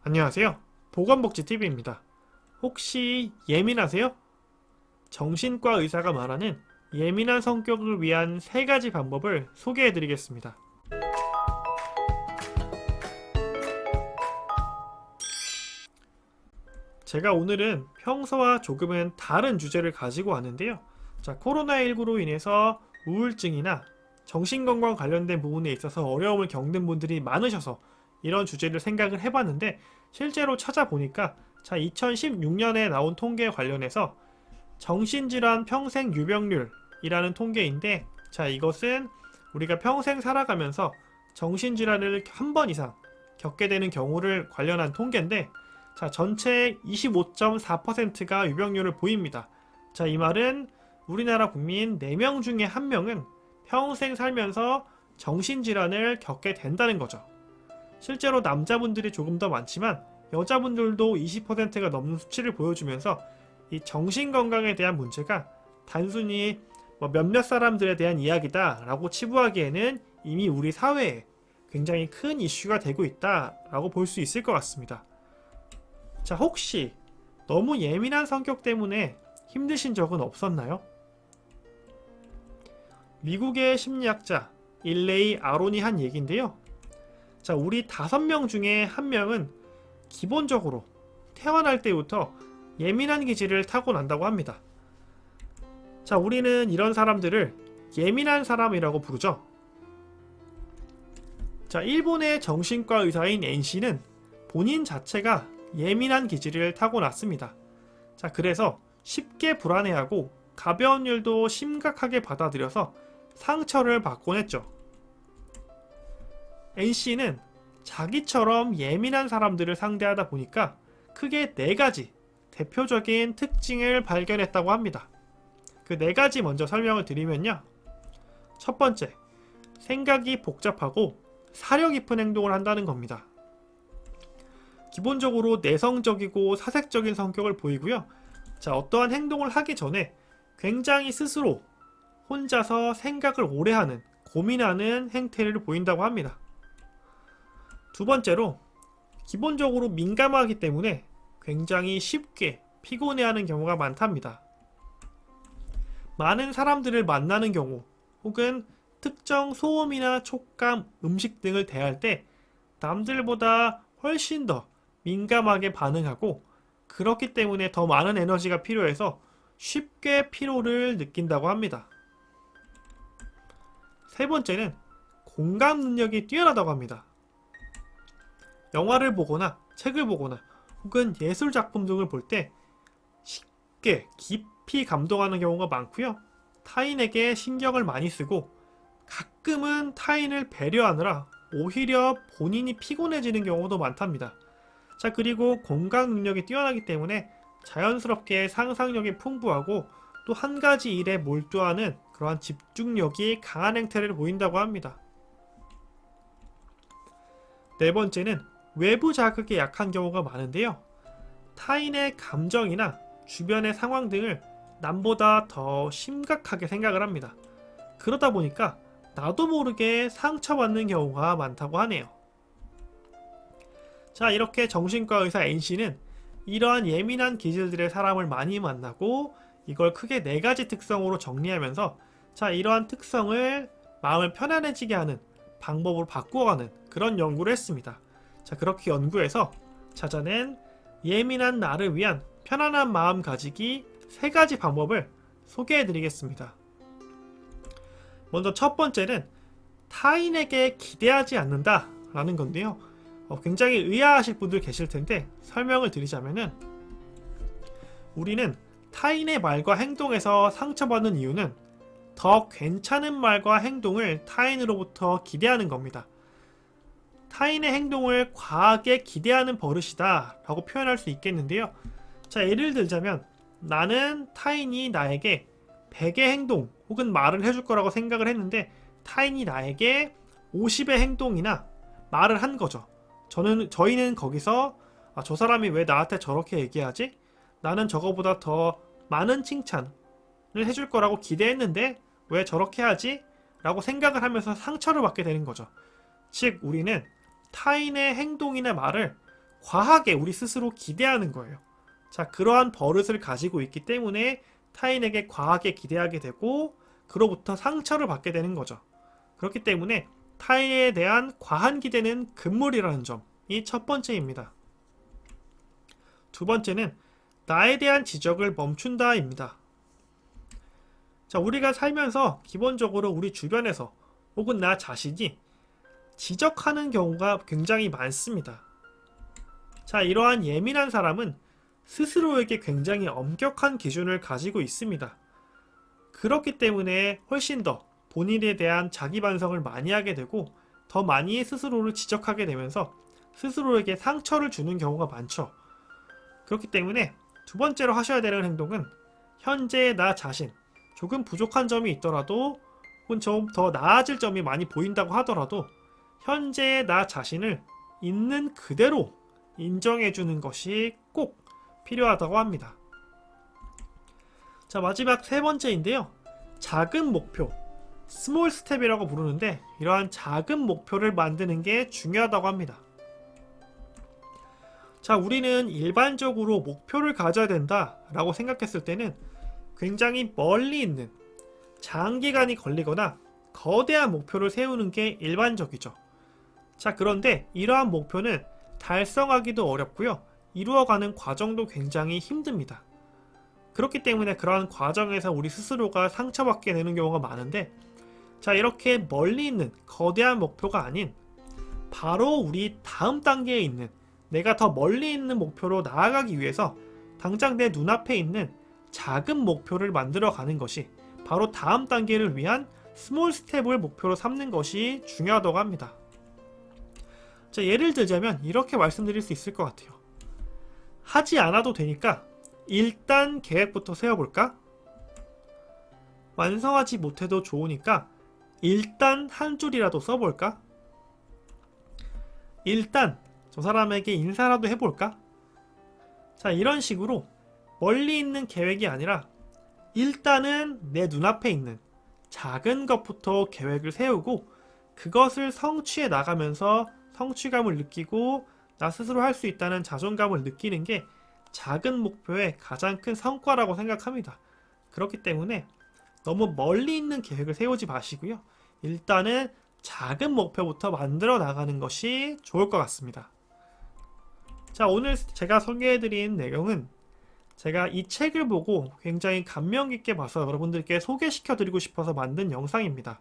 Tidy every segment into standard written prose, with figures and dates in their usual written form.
안녕하세요. 보건복지TV입니다. 혹시 예민하세요? 정신과 의사가 말하는 예민한 성격을 위한 3가지 방법을 소개해드리겠습니다. 제가 오늘은 평소와 조금은 다른 주제를 가지고 왔는데요. 코로나19로 인해서 우울증이나 정신건강 관련된 부분에 있어서 어려움을 겪는 분들이 많으셔서 이런 주제를 생각을 해봤는데, 실제로 찾아보니까 2016년에 나온 통계에 관련해서 정신질환 평생 유병률이라는 통계인데, 이것은 우리가 평생 살아가면서 정신질환을 한 번 이상 겪게 되는 경우를 관련한 통계인데, 전체 25.4%가 유병률을 보입니다. 이 말은 우리나라 국민 4명 중에 1명은 평생 살면서 정신질환을 겪게 된다는 거죠. 실제로 남자분들이 조금 더 많지만 여자분들도 20%가 넘는 수치를 보여주면서 이 정신건강에 대한 문제가 단순히 몇몇 사람들에 대한 이야기다 라고 치부하기에는 이미 우리 사회에 굉장히 큰 이슈가 되고 있다 라고 볼 수 있을 것 같습니다. 혹시 너무 예민한 성격 때문에 힘드신 적은 없었나요? 미국의 심리학자 일레이 아론이 한 얘기인데요. 우리 5명 중에 1명은 기본적으로 태어날 때부터 예민한 기질을 타고난다고 합니다. 우리는 이런 사람들을 예민한 사람이라고 부르죠. 일본의 정신과 의사인 N씨는 본인 자체가 예민한 기질을 타고났습니다. 그래서 쉽게 불안해하고 가벼운 일도 심각하게 받아들여서 상처를 받곤 했죠. N씨는 자기처럼 예민한 사람들을 상대하다 보니까 크게 4가지 대표적인 특징을 발견했다고 합니다. 그 4가지 먼저 설명을 드리면요. 첫 번째, 생각이 복잡하고 사려 깊은 행동을 한다는 겁니다. 기본적으로 내성적이고 사색적인 성격을 보이고요. 어떠한 행동을 하기 전에 굉장히 스스로 혼자서 생각을 오래 하는, 고민하는 행태를 보인다고 합니다. 두 번째로, 기본적으로 민감하기 때문에 굉장히 쉽게 피곤해하는 경우가 많답니다. 많은 사람들을 만나는 경우, 혹은 특정 소음이나 촉감, 음식 등을 대할 때 남들보다 훨씬 더 민감하게 반응하고, 그렇기 때문에 더 많은 에너지가 필요해서 쉽게 피로를 느낀다고 합니다. 세 번째는 공감 능력이 뛰어나다고 합니다. 영화를 보거나 책을 보거나 혹은 예술 작품 등을 볼 때 쉽게 깊이 감동하는 경우가 많고요. 타인에게 신경을 많이 쓰고 가끔은 타인을 배려하느라 오히려 본인이 피곤해지는 경우도 많답니다. 그리고 공감 능력이 뛰어나기 때문에 자연스럽게 상상력이 풍부하고 또 한 가지 일에 몰두하는 그러한 집중력이 강한 행태를 보인다고 합니다. 네 번째는 외부 자극에 약한 경우가 많은데요. 타인의 감정이나 주변의 상황 등을 남보다 더 심각하게 생각을 합니다. 그러다 보니까 나도 모르게 상처받는 경우가 많다고 하네요. 이렇게 정신과 의사 N씨는 이러한 예민한 기질들의 사람을 많이 만나고 이걸 크게 4가지 특성으로 정리하면서 이러한 특성을 마음을 편안해지게 하는 방법으로 바꾸어가는 그런 연구를 했습니다. 그렇게 연구해서 찾아낸 예민한 나를 위한 편안한 마음 가지기 3가지 방법을 소개해드리겠습니다. 먼저 첫 번째는 타인에게 기대하지 않는다 라는 건데요. 굉장히 의아하실 분들 계실 텐데 설명을 드리자면은, 우리는 타인의 말과 행동에서 상처받는 이유는 더 괜찮은 말과 행동을 타인으로부터 기대하는 겁니다. 타인의 행동을 과하게 기대하는 버릇이다 라고 표현할 수 있겠는데요. 예를 들자면, 나는 타인이 나에게 100의 행동 혹은 말을 해줄 거라고 생각을 했는데 타인이 나에게 50의 행동이나 말을 한 거죠. 저희는 거기서 저 사람이 왜 나한테 저렇게 얘기하지? 나는 저거보다 더 많은 칭찬을 해줄 거라고 기대했는데 왜 저렇게 하지? 라고 생각을 하면서 상처를 받게 되는 거죠. 즉 우리는 타인의 행동이나 말을 과하게 우리 스스로 기대하는 거예요. 자, 그러한 버릇을 가지고 있기 때문에 타인에게 과하게 기대하게 되고 그로부터 상처를 받게 되는 거죠. 그렇기 때문에 타인에 대한 과한 기대는 금물이라는 점이 첫 번째입니다. 두 번째는 나에 대한 지적을 멈춘다입니다. 자, 우리가 살면서 기본적으로 우리 주변에서 혹은 나 자신이 지적하는 경우가 굉장히 많습니다. 자, 이러한 예민한 사람은 스스로에게 굉장히 엄격한 기준을 가지고 있습니다. 그렇기 때문에 훨씬 더 본인에 대한 자기 반성을 많이 하게 되고 더 많이 스스로를 지적하게 되면서 스스로에게 상처를 주는 경우가 많죠. 그렇기 때문에 두 번째로 하셔야 되는 행동은 현재의 나 자신, 조금 부족한 점이 있더라도 혹은 좀 더 나아질 점이 많이 보인다고 하더라도 현재의 나 자신을 있는 그대로 인정해주는 것이 꼭 필요하다고 합니다. 자, 마지막 세 번째인데요. 작은 목표, 스몰 스텝이라고 부르는데 이러한 작은 목표를 만드는 게 중요하다고 합니다. 자, 우리는 일반적으로 목표를 가져야 된다라고 생각했을 때는 굉장히 멀리 있는 장기간이 걸리거나 거대한 목표를 세우는 게 일반적이죠. 자, 그런데 이러한 목표는 달성하기도 어렵고요. 이루어가는 과정도 굉장히 힘듭니다. 그렇기 때문에 그러한 과정에서 우리 스스로가 상처받게 되는 경우가 많은데, 자, 이렇게 멀리 있는 거대한 목표가 아닌 바로 우리 다음 단계에 있는 내가 더 멀리 있는 목표로 나아가기 위해서 당장 내 눈앞에 있는 작은 목표를 만들어 가는 것이 바로 다음 단계를 위한 스몰 스텝을 목표로 삼는 것이 중요하다고 합니다. 자, 예를 들자면 이렇게 말씀드릴 수 있을 것 같아요. 하지 않아도 되니까 일단 계획부터 세워볼까? 완성하지 못해도 좋으니까 일단 한 줄이라도 써볼까? 일단 저 사람에게 인사라도 해볼까? 자, 이런 식으로 멀리 있는 계획이 아니라 일단은 내 눈앞에 있는 작은 것부터 계획을 세우고 그것을 성취해 나가면서 성취감을 느끼고 나 스스로 할 수 있다는 자존감을 느끼는 게 작은 목표의 가장 큰 성과라고 생각합니다. 그렇기 때문에 너무 멀리 있는 계획을 세우지 마시고요. 일단은 작은 목표부터 만들어 나가는 것이 좋을 것 같습니다. 자, 오늘 제가 소개해드린 내용은 제가 이 책을 보고 굉장히 감명 깊게 봐서 여러분들께 소개시켜드리고 싶어서 만든 영상입니다.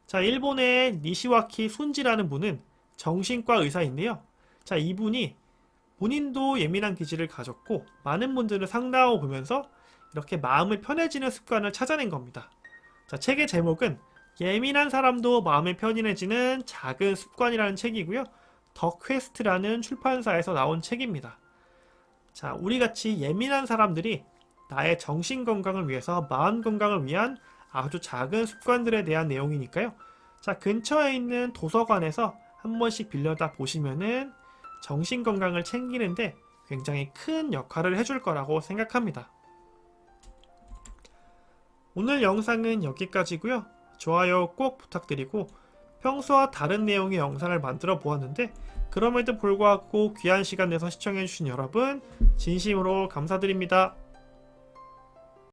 자, 일본의 니시와키 순지라는 분은 정신과 의사인데요. 자, 이분이 본인도 예민한 기질을 가졌고 많은 분들을 상담하고 보면서 이렇게 마음을 편해지는 습관을 찾아낸 겁니다. 자, 책의 제목은 예민한 사람도 마음이 편해지는 작은 습관이라는 책이고요. 더 퀘스트라는 출판사에서 나온 책입니다. 자, 우리같이 예민한 사람들이 나의 정신 건강을 위해서 마음 건강을 위한 아주 작은 습관들에 대한 내용이니까요. 자, 근처에 있는 도서관에서 한 번씩 빌려다 보시면은 정신 건강을 챙기는데 굉장히 큰 역할을 해줄 거라고 생각합니다. 오늘 영상은 여기까지고요. 좋아요 꼭 부탁드리고 평소와 다른 내용의 영상을 만들어 보았는데 그럼에도 불구하고 귀한 시간 내서 시청해주신 여러분 진심으로 감사드립니다.